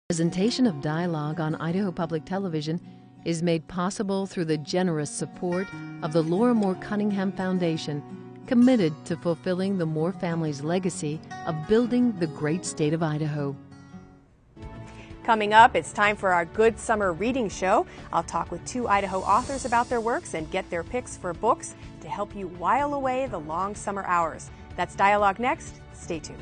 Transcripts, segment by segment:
Presentation of Dialogue on Idaho Public Television is made possible through the generous support of the Laura Moore Cunningham Foundation, committed to fulfilling the Moore family's legacy of building the great state of Idaho. Coming up, it's time for our Good Summer Reading Show. I'll talk with two Idaho authors about their works and get their picks for books to help you while away the long summer hours. That's Dialogue next. Stay tuned.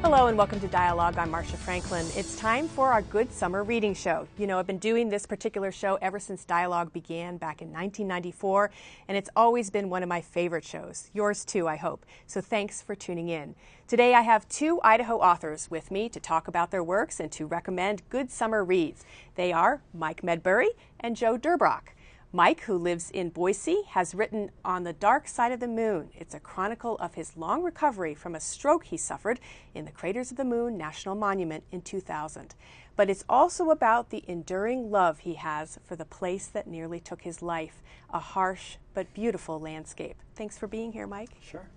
Hello and welcome to Dialogue. I'm Marcia Franklin. It's time for our Good Summer Reading Show. You know, I've been doing this particular show ever since Dialogue began back in 1994, and it's always been one of my favorite shows. Yours too, I hope. So thanks for tuning in. Today I have two Idaho authors with me to talk about their works and to recommend good summer reads. They are Mike Medbury and Joe Durbrock. Mike, who lives in Boise, has written On the Dark Side of the Moon. It's a chronicle of his long recovery from a stroke he suffered in the Craters of the Moon National Monument in 2000. But it's also about the enduring love he has for the place that nearly took his life, a harsh but beautiful landscape. Thanks for being here, Mike. Sure.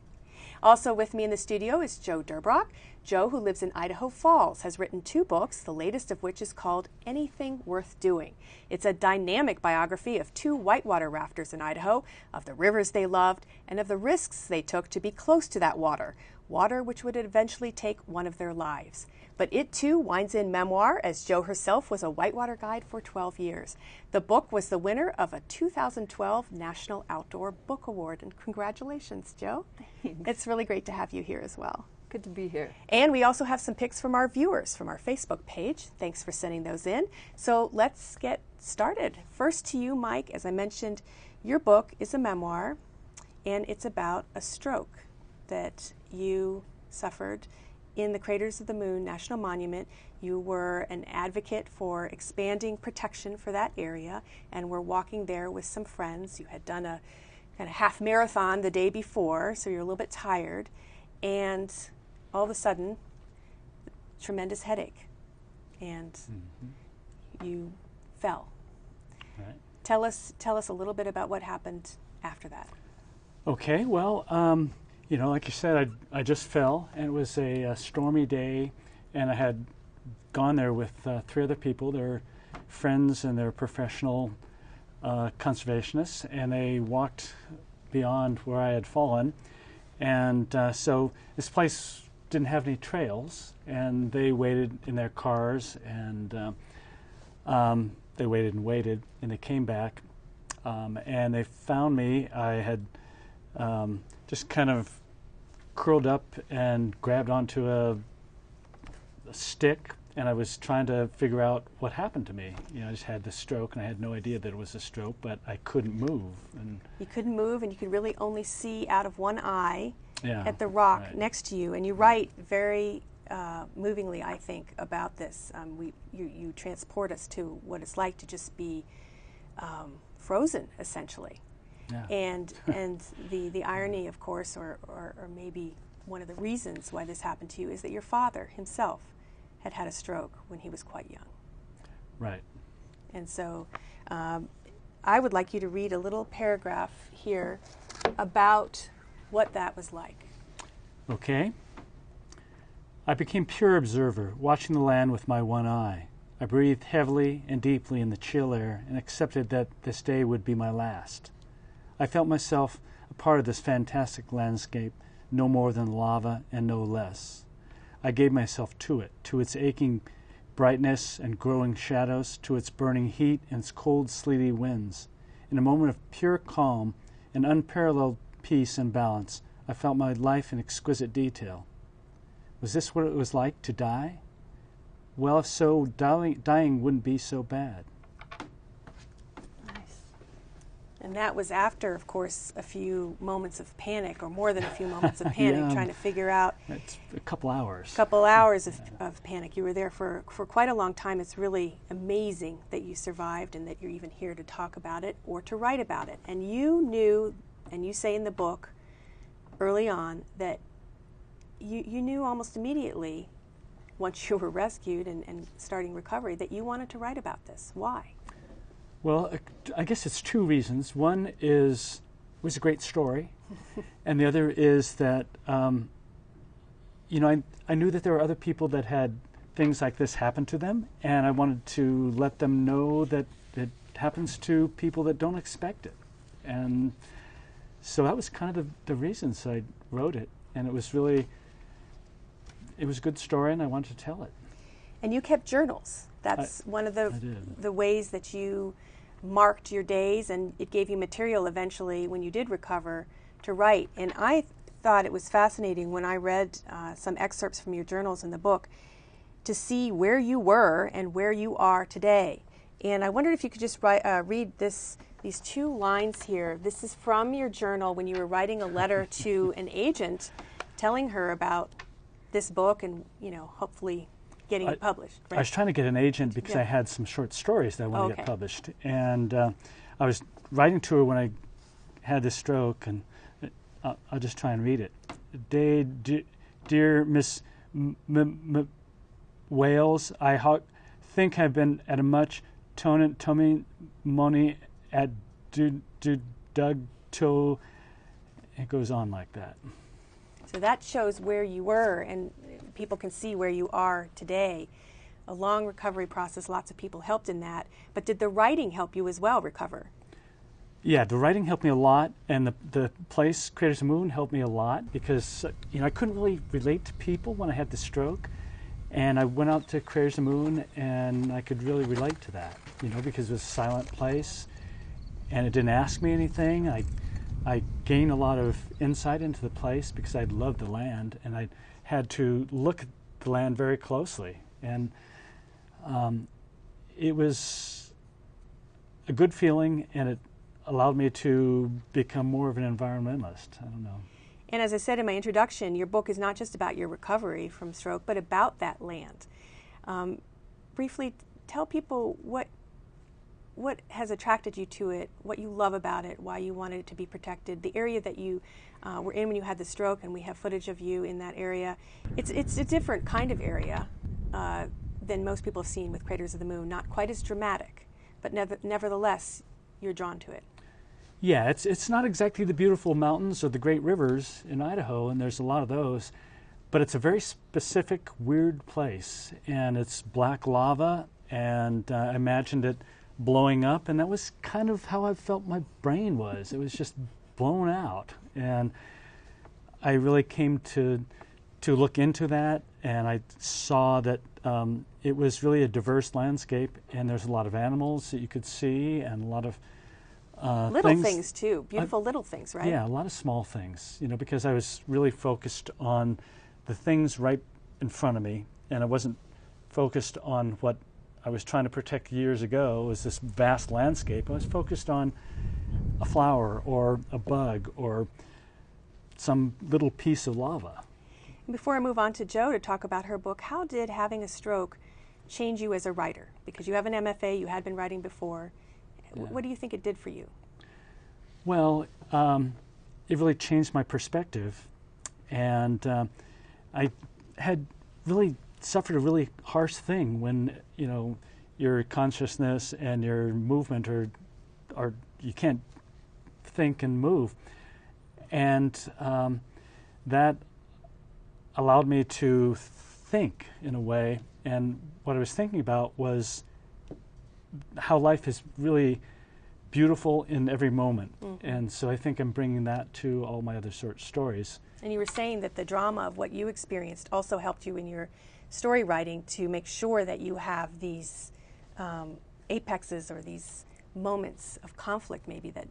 Also with me in the studio is Joe Durbrock. Joe, who lives in Idaho Falls, has written two books, the latest of which is called Anything Worth Doing. It's a dynamic biography of two whitewater rafters in Idaho, of the rivers they loved, and of the risks they took to be close to that water which would eventually take one of their lives. But it too winds in memoir, as Joe herself was a whitewater guide for 12 years. The book was the winner of a 2012 National Outdoor Book Award. And congratulations, Joe. Thanks. It's really great to have you here as well. Good to be here. And we also have some picks from our viewers from our Facebook page. Thanks for sending those in. So let's get started. First to you, Mike. As I mentioned, your book is a memoir, and it's about a stroke that you suffered in the Craters of the Moon National Monument. You were an advocate for expanding protection for that area and were walking there with some friends. You had done a kind of half marathon the day before, so you're a little bit tired. And all of a sudden, tremendous headache, and you fell. Right. Tell us a little bit about what happened after that. Okay, well, you know, like you said, I just fell, and it was a stormy day, and I had gone there with three other people. They're friends and they're professional conservationists, and they walked beyond where I had fallen. And so this place didn't have any trails, and they waited in their cars, and they waited and waited, and they came back, and they found me. I had just kind of curled up and grabbed onto a stick, and I was trying to figure out what happened to me. You know, I just had this stroke, and I had no idea that it was a stroke, but I couldn't move. And you couldn't move, and you could really only see out of one eye at the rock right next to you. And you write very movingly, I think, about this. You transport us to what it's like to just be frozen, essentially. Yeah. And the irony, of course, or maybe one of the reasons why this happened to you, is that your father himself had had a stroke when he was quite young. Right. And so I would like you to read a little paragraph here about what that was like. Okay. I became pure observer, watching the land with my one eye. I breathed heavily and deeply in the chill air and accepted that this day would be my last. I felt myself a part of this fantastic landscape, no more than lava and no less. I gave myself to it, to its aching brightness and growing shadows, to its burning heat and its cold, sleety winds. In a moment of pure calm and unparalleled peace and balance, I felt my life in exquisite detail. Was this what it was like to die? Well, if so, dying wouldn't be so bad. Nice. And that was after, of course, a few moments of panic, or more than a few moments of panic, Yeah. trying to figure out. It's a couple hours. Couple hours of panic. You were there for quite a long time. It's really amazing that you survived and that you're even here to talk about it or to write about it. And you knew, and you say in the book, early on that you knew almost immediately, once you were rescued and starting recovery, that you wanted to write about this. Why? Well, I guess it's two reasons. One is it was a great story, and the other is that you know, I knew that there were other people that had things like this happen to them, and I wanted to let them know that it happens to people that don't expect it. And so that was kind of the reasons I wrote it, and it was a good story, and I wanted to tell it. And you kept journals. That's one of the ways that you marked your days, and it gave you material eventually when you did recover to write. And I thought it was fascinating when I read some excerpts from your journals in the book to see where you were and where you are today. And I wondered if you could just read these two lines here. This is from your journal when you were writing a letter to an agent telling her about this book and, you know, hopefully getting it published. Right? I was trying to get an agent because I had some short stories that I wanted to get published. And I was writing to her when I had this stroke, and I'll just try and read it. Dear Miss Wales, I think I've been at a much Tommy money at Doug to. It goes on like that. So that shows where you were, and people can see where you are today. A long recovery process, lots of people helped in that. But did the writing help you as well recover? Yeah, the writing helped me a lot, and the place, Craters of the Moon, helped me a lot because, you know, I couldn't really relate to people when I had the stroke, and I went out to Craters of the Moon, and I could really relate to that, you know, because it was a silent place, and it didn't ask me anything. I gained a lot of insight into the place because I loved the land, and I had to look at the land very closely, and it was a good feeling, and it allowed me to become more of an environmentalist. I don't know. And as I said in my introduction, your book is not just about your recovery from stroke, but about that land. Briefly, tell people what has attracted you to it, what you love about it, why you wanted it to be protected, the area that you were in when you had the stroke, and we have footage of you in that area. It's a different kind of area than most people have seen with Craters of the Moon, not quite as dramatic, but nevertheless, you're drawn to it. Yeah, it's not exactly the beautiful mountains or the great rivers in Idaho, and there's a lot of those, but it's a very specific, weird place, and it's black lava, and I imagined it blowing up, and that was kind of how I felt my brain was. It was just blown out, and I really came to look into that, and I saw that it was really a diverse landscape, and there's a lot of animals that you could see, and a lot of little things too, beautiful little things, right? Yeah, a lot of small things, you know, because I was really focused on the things right in front of me, and I wasn't focused on what I was trying to protect years ago, was this vast landscape. I was focused on a flower or a bug or some little piece of lava. Before I move on to Jo to talk about her book, how did having a stroke change you as a writer? Because you have an MFA, you had been writing before. Yeah. What do you think it did for you? Well, it really changed my perspective, and I had really suffered a really harsh thing when, you know, your consciousness and your movement are you can't think and move, and that allowed me to think in a way, and what I was thinking about was how life is really beautiful in every moment. Mm-hmm. And so I think I'm bringing that to all my other short stories. And you were saying that the drama of what you experienced also helped you in your story writing to make sure that you have these apexes or these moments of conflict maybe that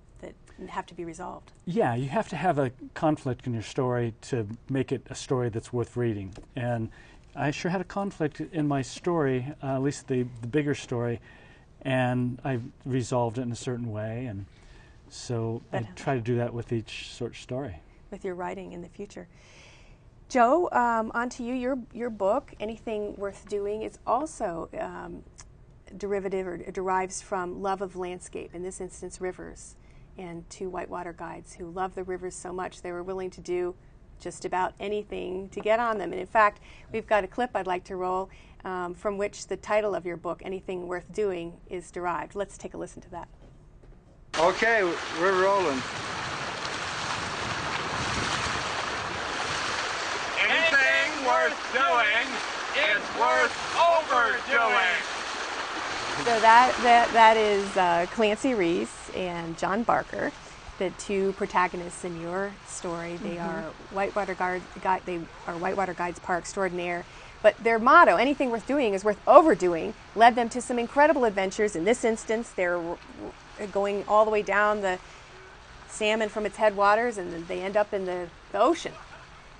have to be resolved. Yeah, you have to have a conflict in your story to make it a story that's worth reading. And I sure had a conflict in my story, at least the bigger story, and I resolved it in a certain way. And so I try to do that with each short story. With your writing in the future. Jo, on to you. Your book, Anything Worth Doing, is also derivative or derives from love of landscape, in this instance rivers. and 2 whitewater guides who love the rivers so much they were willing to do just about anything to get on them. And in fact, we've got a clip I'd like to roll from which the title of your book, Anything Worth Doing, is derived. Let's take a listen to that. Okay, we're rolling. Anything worth doing is worth overdoing. So that is Clancy Reese and John Barker, the 2 protagonists in your story. They are whitewater guides par extraordinaire. But their motto, anything worth doing is worth overdoing, led them to some incredible adventures. In this instance, they're going all the way down the salmon from its headwaters, and then they end up in the ocean.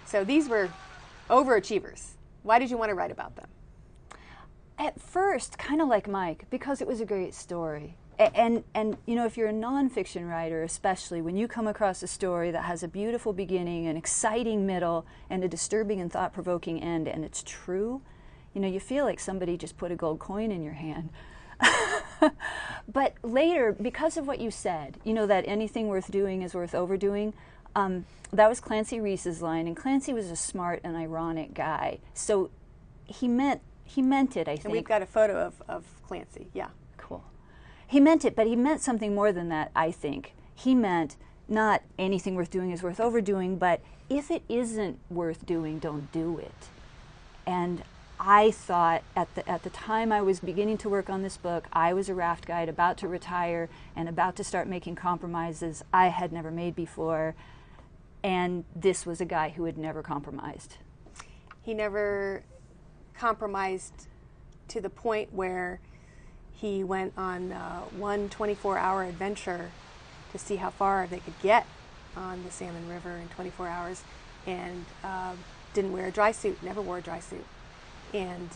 So these were overachievers. Why did you want to write about them? At first, kind of like Mike, because it was a great story. And you know, if you're a nonfiction writer, especially when you come across a story that has a beautiful beginning, an exciting middle, and a disturbing and thought-provoking end, and it's true, you know, you feel like somebody just put a gold coin in your hand. But later, because of what you said, you know, that anything worth doing is worth overdoing, that was Clancy Reese's line, and Clancy was a smart and ironic guy. So he meant it, I think. And we've got a photo of Clancy, yeah. Cool. He meant it, but he meant something more than that, I think. He meant not anything worth doing is worth overdoing, but if it isn't worth doing, don't do it. And I thought at the time I was beginning to work on this book, I was a raft guide about to retire and about to start making compromises I had never made before. And this was a guy who had never compromised. He never compromised to the point where he went on one 24-hour adventure to see how far they could get on the Salmon River in 24 hours, and didn't wear a dry suit, never wore a dry suit. And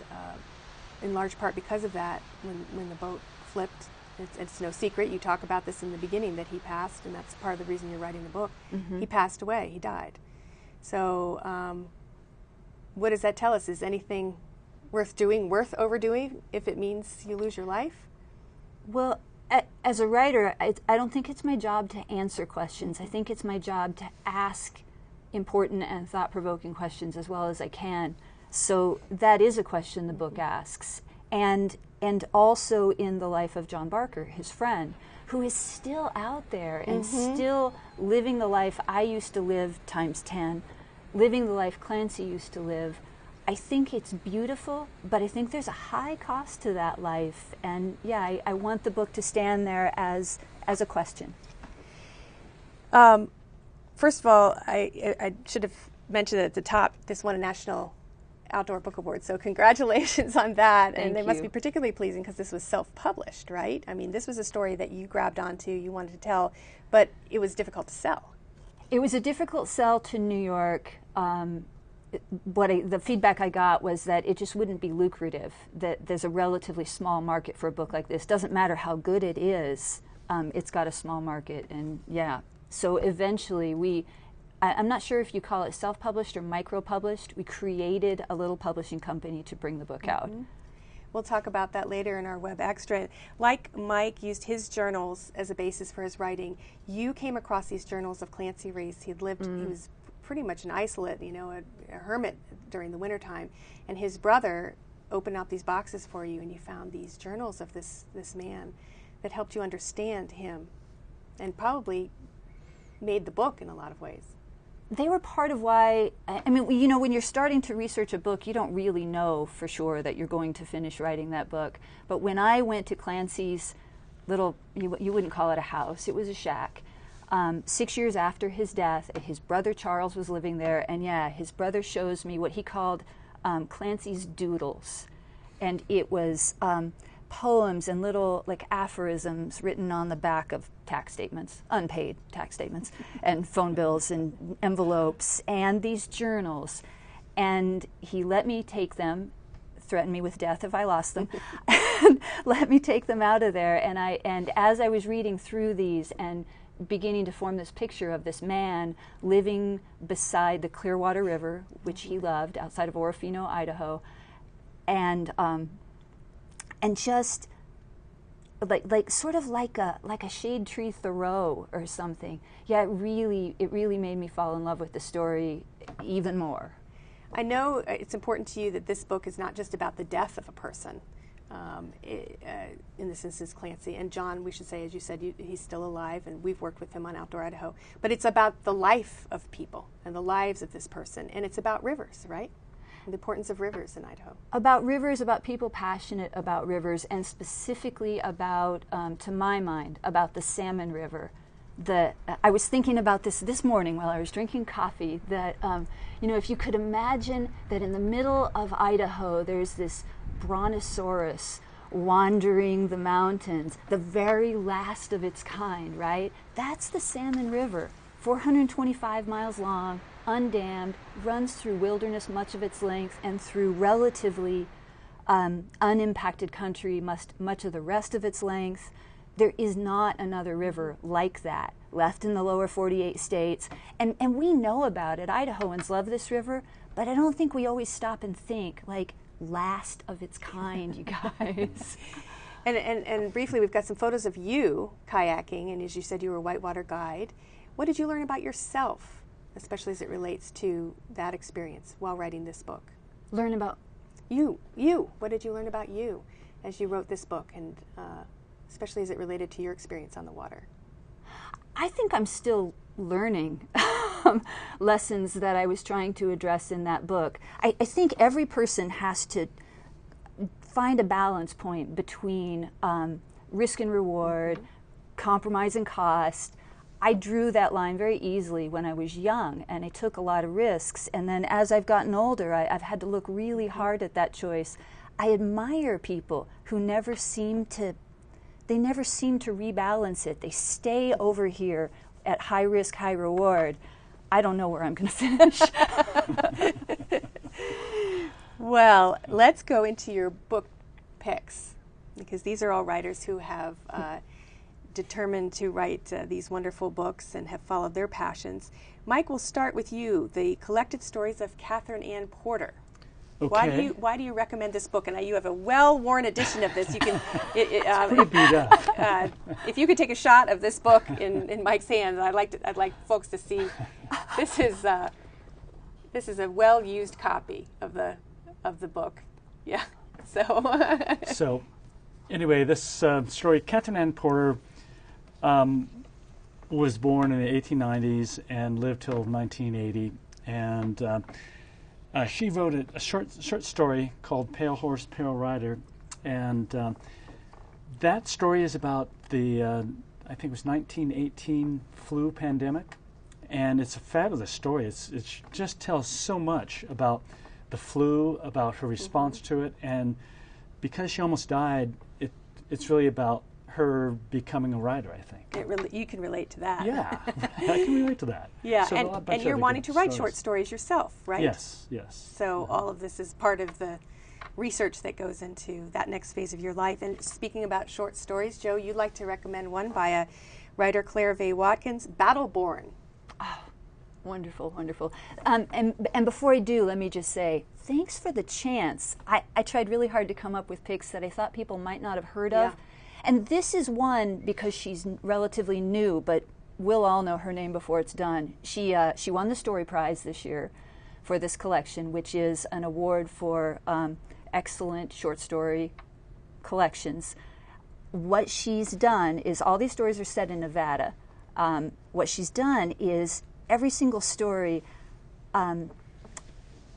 in large part because of that, when the boat flipped, it's no secret, you talk about this in the beginning, that he passed, and that's part of the reason you're writing the book. He passed away, he died. So what does that tell us? Is anything worth doing worth overdoing if it means you lose your life? Well, as a writer, I don't think it's my job to answer questions. I think it's my job to ask important and thought-provoking questions as well as I can. So that is a question the book asks. And also in the life of John Barker, his friend, who is still out there and still living the life I used to live times 10, living the life Clancy used to live. I think it's beautiful, but I think there's a high cost to that life. And yeah, I want the book to stand there as a question. First of all, I should have mentioned at the top, this won a National Outdoor Book Award, so congratulations on that. Thank and they you. must be particularly pleasing because this was self-published, right? I mean, this was a story that you grabbed onto, you wanted to tell, but it was difficult to sell. It was a difficult sell to New York. The feedback I got was that it just wouldn't be lucrative, that there's a relatively small market for a book like this. Doesn't matter how good it is, it's got a small market. And yeah, so eventually I'm not sure if you call it self-published or micro-published. We created a little publishing company to bring the book out. We'll talk about that later in our web extra. Like Mike used his journals as a basis for his writing, you came across these journals of Clancy Reese. He was pretty much an isolate, you know, a hermit during the wintertime. And his brother opened out these boxes for you, and you found these journals of this man that helped you understand him and probably made the book in a lot of ways. They were part of why, I mean, you know, when you're starting to research a book, you don't really know for sure that you're going to finish writing that book. But when I went to Clancy's little, you wouldn't call it a house, it was a shack, 6 years after his death, his brother Charles was living there, and yeah, his brother shows me what he called Clancy's doodles. And it was poems and little like aphorisms written on the back of tax statements, unpaid tax statements, and phone bills and envelopes, and these journals. And he let me take them, threatened me with death if I lost them, and let me take them out of there. And as I was reading through these and beginning to form this picture of this man living beside the Clearwater River, which he loved, outside of Orofino, Idaho, and just like sort of like a shade tree Thoreau or something. Yeah, it really made me fall in love with the story even more. I know it's important to you that this book is not just about the death of a person. In this instance, Clancy and John, we should say, as you said, he's still alive, and we've worked with him on Outdoor Idaho. But it's about the life of people and the lives of this person, and it's about rivers, right? And the importance of rivers in Idaho. About rivers, about people passionate about rivers, and specifically about, to my mind, about the Salmon River. I was thinking about this morning while I was drinking coffee, that if you could imagine that in the middle of Idaho there's this brontosaurus wandering the mountains, the very last of its kind, right? That's the Salmon River, 425 miles long, undammed, runs through wilderness much of its length and through relatively unimpacted country much of the rest of its length. There is not another river like that left in the lower 48 states. And we know about it. Idahoans love this river, but I don't think we always stop and think, like, last of its kind, you guys. And briefly, we've got some photos of you kayaking, and as you said, you were a whitewater guide. What did you learn about yourself, especially as it relates to that experience while writing this book? Learn about? You. What did you learn about you as you wrote this book, and especially as it related to your experience on the water? I think I'm still learning lessons that I was trying to address in that book. I think every person has to find a balance point between risk and reward, compromise and cost. I drew that line very easily when I was young, and I took a lot of risks. And then as I've gotten older, I've had to look really hard at that choice. I admire people who never seem to rebalance it. They stay over here at high risk, high reward. I don't know where I'm going to finish. Well, let's go into your book picks, because these are all writers who have determined to write these wonderful books and have followed their passions. Mike, we'll start with you, The Collected Stories of Catherine Ann Porter. Okay. Why do you recommend this book? And you have a well-worn edition of this. You can, pretty beat up. If you could take a shot of this book in Mike's hands, I'd like folks to see. This is a well-used copy of the book. Yeah. So anyway, this story, Catherine Ann Porter was born in the 1890s and lived till 1980, and she wrote a short story called Pale Horse, Pale Rider, and that story is about the, I think it was 1918 flu pandemic, and it's a fabulous story. It just tells so much about the flu, about her response to it, and because she almost died, it's really about her becoming a writer, I think. You can relate to that. Yeah, I can relate to that. Yeah, so and you're wanting to write short stories yourself, right? Yes. So all of this is part of the research that goes into that next phase of your life. And speaking about short stories, Joe, you'd like to recommend one by a writer, Claire Vaye Watkins, Battleborn. Oh, wonderful, wonderful. And before I do, let me just say, thanks for the chance. I tried really hard to come up with picks that I thought people might not have heard of. And this is one because she's relatively new, but we'll all know her name before it's done. She won the Story Prize this year for this collection, which is an award for excellent short story collections. What she's done is, all these stories are set in Nevada. What she's done is every single story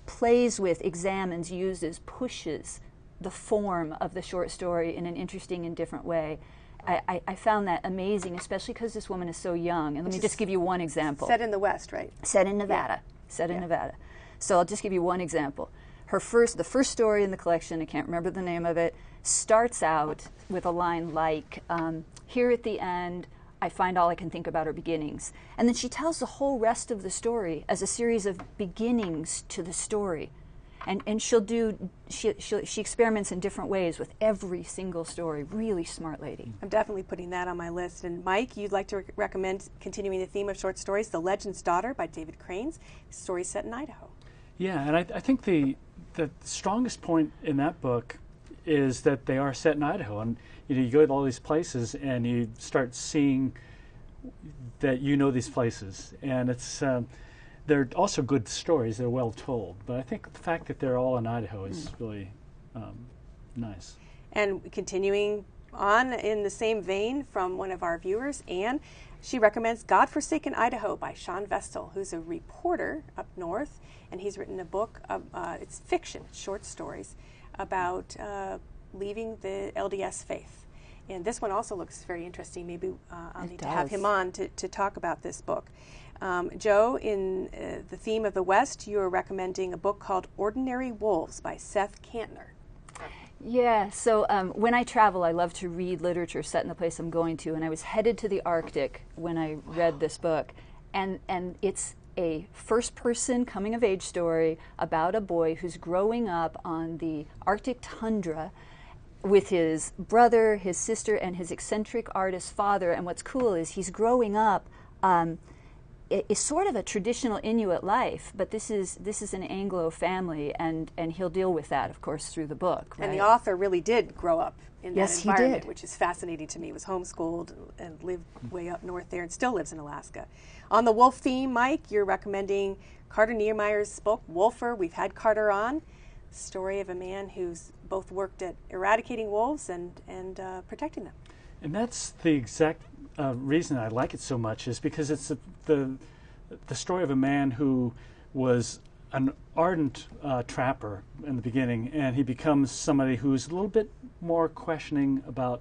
plays with, examines, uses, pushes the form of the short story in an interesting and different way. I found that amazing, especially because this woman is so young. And let me just give you one example. Set in the West, right? Set in Nevada. Set in Nevada. So I'll just give you one example. The first story in the collection, I can't remember the name of it, starts out with a line like, here at the end, I find all I can think about are beginnings. And then she tells the whole rest of the story as a series of beginnings to the story. And she experiments in different ways with every single story. Really smart lady. I'm definitely putting that on my list. And Mike, you'd like to recommend continuing the theme of short stories, The Legend's Daughter by David Cranes, story set in Idaho. Yeah, and I think the strongest point in that book is that they are set in Idaho, and you go to all these places and you start seeing that these places, and it's they're also good stories. They're well told, but I think the fact that they're all in Idaho is really nice. And continuing on in the same vein from one of our viewers, Anne, she recommends Godforsaken Idaho by Sean Vestal, who's a reporter up north, and he's written a book, it's fiction, short stories, about leaving the LDS faith. And this one also looks very interesting. Maybe I'll need to have him on to talk about this book. Joe, in the theme of the West, you are recommending a book called Ordinary Wolves by Seth Kantner. Yeah, so when I travel, I love to read literature set in the place I'm going to, and I was headed to the Arctic when I read this book, and it's a first-person coming-of-age story about a boy who's growing up on the Arctic tundra with his brother, his sister, and his eccentric artist father. And what's cool is he's growing up it's sort of a traditional Inuit life, but this is an Anglo family, and he'll deal with that, of course, through the book. Right? And the author really did grow up in that environment, he did. Which is fascinating to me. He was homeschooled and lived way up north there and still lives in Alaska. On the wolf theme, Mike, you're recommending Carter Niemeyer's book, Wolfer. We've had Carter on. Story of a man who's both worked at eradicating wolves and protecting them. And that's the exact reason I like it so much, is because it's the story of a man who was an ardent trapper in the beginning, and he becomes somebody who's a little bit more questioning about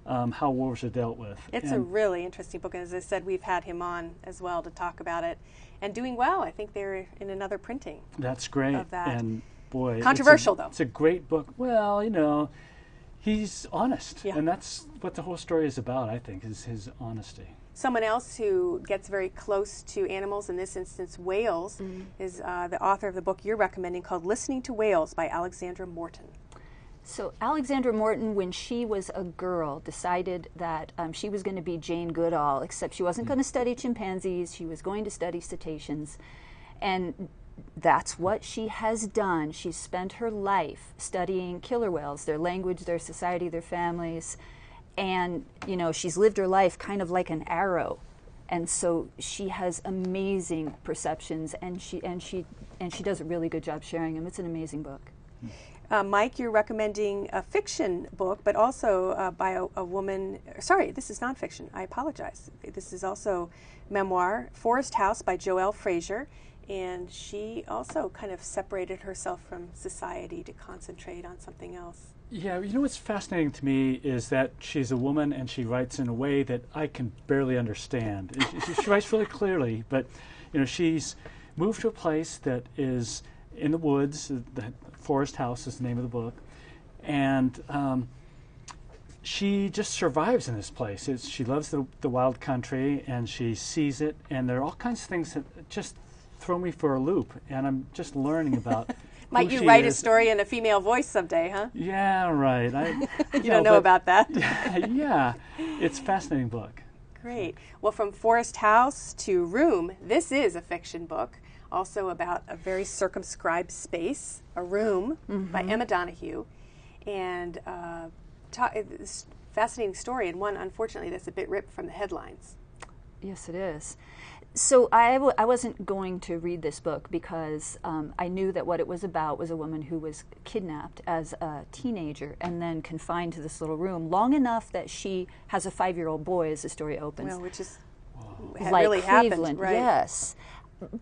how wolves are dealt with. It's a really interesting book, and as I said, we've had him on as well to talk about it, and doing well. I think they're in another printing. That's great. Of that. And boy, controversial though. It's a great book. Well, he's honest, and that's what the whole story is about, I think, is his honesty. Someone else who gets very close to animals, in this instance whales, is the author of the book you're recommending called Listening to Whales by Alexandra Morton. So Alexandra Morton, when she was a girl, decided that she was going to be Jane Goodall, except she wasn't going to study chimpanzees, she was going to study cetaceans. And that's what she has done. She's spent her life studying killer whales, their language, their society, their families, and she's lived her life kind of like an arrow. And so she has amazing perceptions, and she does a really good job sharing them. It's an amazing book. Mike, you're recommending a fiction book, but also by a woman. Sorry, this is nonfiction. I apologize. This is also memoir, Forest House by Joelle Frazier. And she also kind of separated herself from society to concentrate on something else. Yeah, what's fascinating to me is that she's a woman and she writes in a way that I can barely understand. She writes really clearly, but she's moved to a place that is in the woods. The Forest House is the name of the book, and she just survives in this place. She loves the wild country, and she sees it, and there are all kinds of things that just throw me for a loop, and I'm just learning about. Might you write a story in a female voice someday, huh? Yeah, right. You don't know about that? Yeah, it's a fascinating book. Great. Well, from Forest House to Room, this is a fiction book, also about a very circumscribed space, a room, by Emma Donoghue, and it's a fascinating story, and one, unfortunately, that's a bit ripped from the headlines. Yes, it is. So I wasn't going to read this book because I knew that what it was about was a woman who was kidnapped as a teenager and then confined to this little room long enough that she has a 5-year-old boy as the story opens. Well, which is like really Cleveland, happened, right? Yes.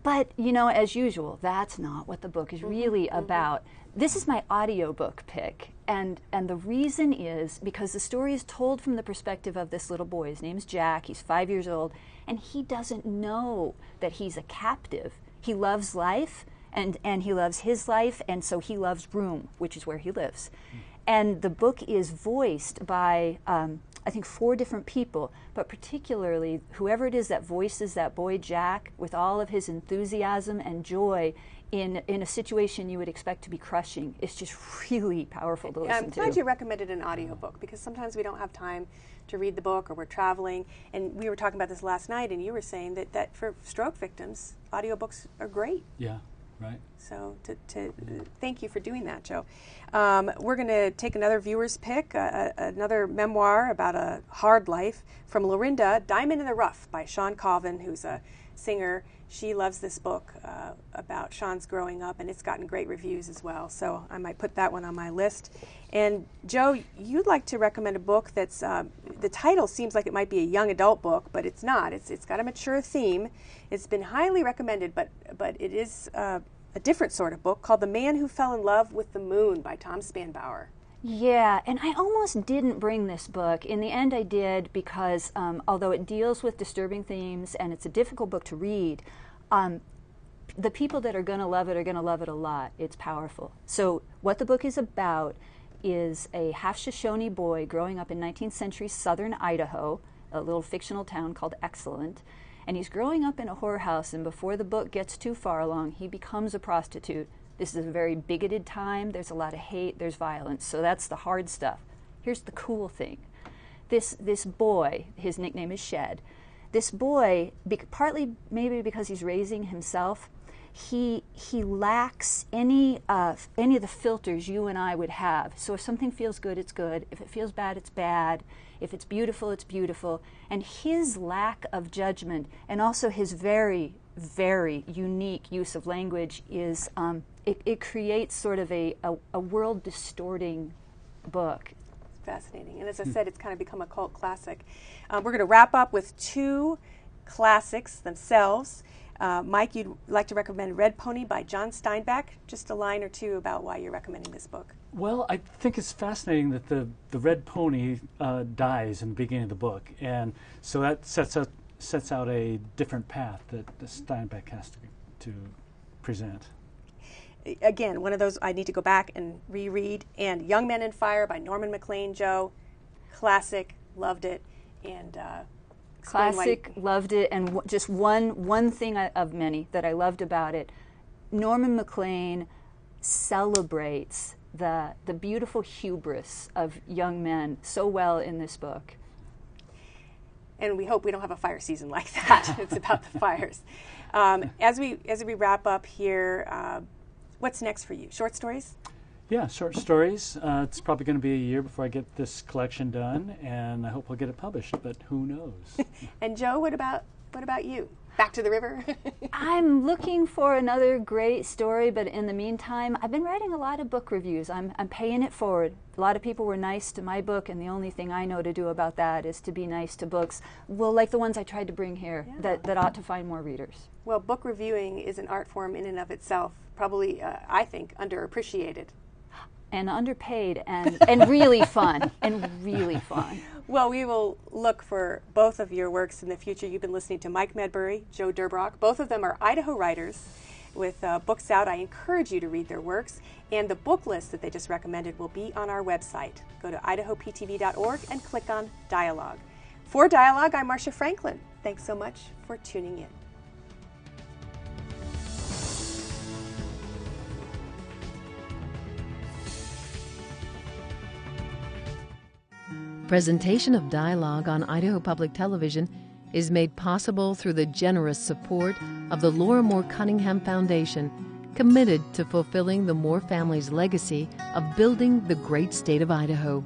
But, as usual, that's not what the book is really about. This is my audiobook pick, and the reason is because the story is told from the perspective of this little boy. His name's Jack, he's 5 years old, and he doesn't know that he's a captive. He loves life, and he loves his life, and so he loves Room, which is where he lives. And the book is voiced by, I think, 4 different people, but particularly whoever it is that voices that boy Jack with all of his enthusiasm and joy in a situation you would expect to be crushing. It's just really powerful to listen to. I'm glad you recommended an audiobook, because sometimes we don't have time to read the book, or we're traveling. And we were talking about this last night, and you were saying that for stroke victims, audiobooks are great. Yeah. Right. So thank you for doing that, Joe. We're going to take another viewer's pick, another memoir about a hard life from Lorinda, Diamond in the Rough by Shawn Colvin, who's a singer. She loves this book about Shawn's growing up, and it's gotten great reviews as well. So I might put that one on my list. And Joe, you'd like to recommend a book that's, the title seems like it might be a young adult book, but it's not. It's got a mature theme. It's been highly recommended, but it is a different sort of book called The Man Who Fell in Love with the Moon by Tom Spanbauer. Yeah, and I almost didn't bring this book. In the end, I did because although it deals with disturbing themes and it's a difficult book to read, the people that are going to love it are going to love it a lot. It's powerful. So what the book is about is a half Shoshone boy growing up in 19th century southern Idaho, a little fictional town called Excellent. And he's growing up in a whorehouse, and before the book gets too far along, he becomes a prostitute. This is a very bigoted time. There's a lot of hate. There's violence. So that's the hard stuff. Here's the cool thing. This boy, his nickname is Shed. This boy, partly maybe because he's raising himself, he lacks any of the filters you and I would have. So if something feels good, it's good. If it feels bad, it's bad. If it's beautiful, it's beautiful. And his lack of judgment and also his very, very unique use of language is, it creates sort of a world-distorting book. Fascinating. And as I said, it's kind of become a cult classic. We're going to wrap up with two classics themselves. Mike, you'd like to recommend Red Pony by John Steinbeck. Just a line or two about why you're recommending this book. Well, I think it's fascinating that the red pony dies in the beginning of the book, and so that sets out a different path that Steinbeck has to present. Again, one of those I need to go back and reread. And Young Men in Fire by Norman MacLean, Joe. Classic, loved it. And classic, loved it. And just one thing of many that I loved about it, Norman MacLean celebrates the beautiful hubris of young men so well in this book. And we hope we don't have a fire season like that. It's about the fires. As we wrap up here, what's next for you? Short stories? Yeah, short stories. It's probably going to be a year before I get this collection done, and I hope I'll get it published, but who knows? And Joe, what about you? Back to the river? I'm looking for another great story, but in the meantime, I've been writing a lot of book reviews. I'm paying it forward. A lot of people were nice to my book, and the only thing I know to do about that is to be nice to books, well, like the ones I tried to bring here, yeah, that ought to find more readers. Well, book reviewing is an art form in and of itself, probably, I think, underappreciated. And underpaid and really fun, and really fun. Well, we will look for both of your works in the future. You've been listening to Mike Medbury, Joe Durbrock. Both of them are Idaho writers with books out. I encourage you to read their works. And the book list that they just recommended will be on our website. Go to idahoptv.org and click on Dialogue. For Dialogue, I'm Marcia Franklin. Thanks so much for tuning in. Presentation of Dialogue on Idaho Public Television is made possible through the generous support of the Laura Moore Cunningham Foundation, committed to fulfilling the Moore family's legacy of building the great state of Idaho.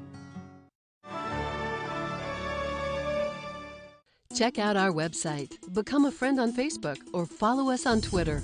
Check out our website, become a friend on Facebook, or follow us on Twitter.